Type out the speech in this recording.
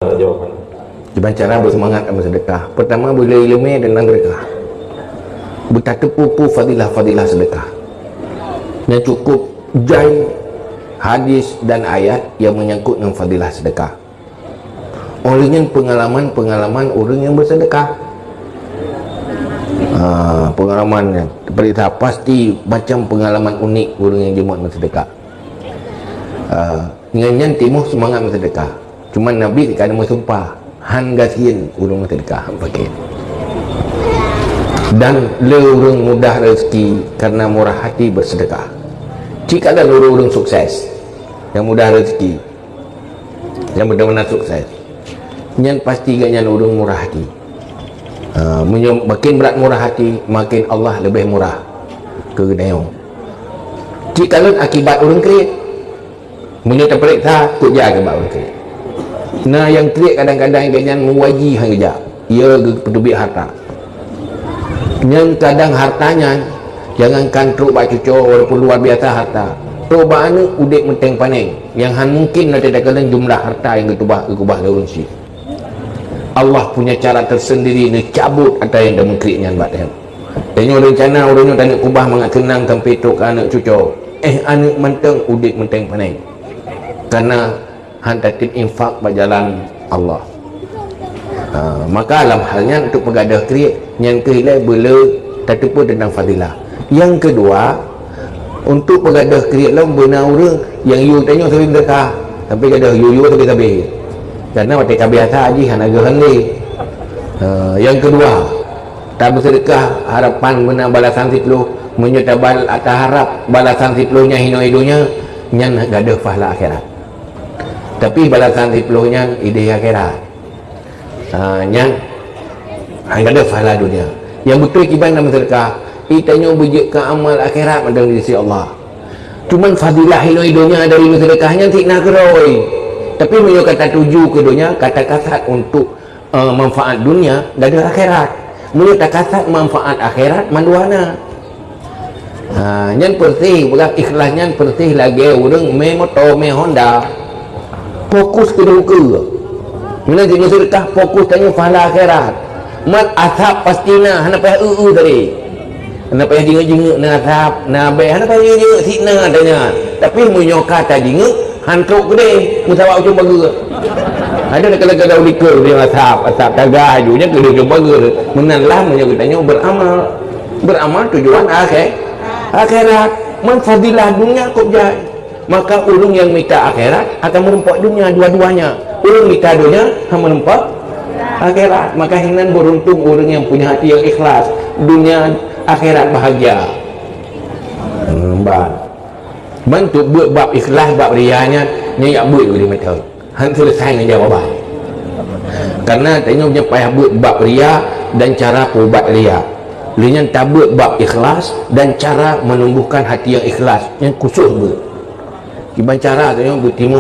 Jawapan. Cuba cara bersemangat dalam sedekah. Pertama, bila ilmu tentang sedekah. Bertatapu fadilah-fadilah sedekah. Yang cukup jai hadis dan ayat yang menyangkut dengan fadilah sedekah. Olehnya pengalaman-pengalaman orang yang bersedekah. Pengalamannya berita pasti macam pengalaman unik orang yang jemaat bersedekah. Dengan timuh semangat bersedekah. Cuma Nabi kadang bersumpah han gasian urang bersedekah pakai. Dan le urang mudah rezeki karena murah hati bersedekah. Jika ada urang sukses yang mudah rezeki, yang benar-benar sukses, yang pasti gaknya urang murah hati. Makin berat murah hati, makin Allah lebih murah ke dayong. Jika akibat urang kredit, menyerta periksa kut jaga akibat urang kredit. Nah, yang kredit kadang-kadang gaknya mewaji hang kerja, ia pedubik harta. Yang kadang hartanya jangankan truk bak cucuk walaupun luar biasa harta. Truk bak anu udik menteng paneng yang han mungkin ada dalam jumlah harta yang ketubah urang si. Allah punya cara tersendiri nak cabut atau yang dah mengkreditnya buat dia. Tengok rencana orangnya tak nak kubah mangat tenang sampai truk ke anak cucuk. Anak menteng udik menteng paneng. Karena han tatib infak berjalan Allah. Maka dalam halnya untuk pegadah kredit yang kehilai bila tertupu tentang fadilah. Yang kedua, untuk pegadah kredit lah benar orang yang you tanya sampai sedekah sampai gadah you sampai habis. Karena waktu biasa haji hanaga handi. Yang kedua, tak bersedekah harapan benar balasan 10 menyerta atas harap balasan 10-nya hino hidunya yang gadah pahala akhirat. Tapi balasan 10-nya ide akhirat. Yang ada pahala dunia. Yang betul kiban dalam sedekah, itanya bujik ke amal akhirat pada sisi Allah. Cuman fadilah hidup-hidupnya dari sedekahnya tidak nak keroi. Tapi menyo kata tuju ke dunia, kata kasat untuk manfaat dunia dan akhirat. Menyo kata kasat manfaat akhirat manduana. Yang bersih bukan ikhlasnya bersih lagi orang me motor me Honda. Fokus ke duka. Bila jenis sedekah fokus tanya pahala akhirat. Mat asap pastinya hana payah tadi. Hana payah jenguk-jenguk na asap, na baik hana payah jenguk sitna tanya. Tapi munyo kata jenguk hantuk gede, musawak ujung bager. Ada kalau likur dia asap tagah ajunya ke ujung bager. Menanlah munyo tanya beramal tujuan akhirat. Man fadilah dunia kok jai. Maka ulung yang minta akhirat akan merempak dunia dua-duanya. Ulung minta dunia akan merempak akhirat. Maka hinan beruntung orang yang punya hati yang ikhlas. Dunia akhirat bahagia. Bantu buat bab ikhlas, bab rianya nyak buat di mata. Han selesai dengan jawaban. Karena tengoknya payah buat bab ria dan cara ubat ria. Lian tabut bab ikhlas dan cara menumbuhkan hati yang ikhlas yang khusus buat. Iban cara tengok bertimu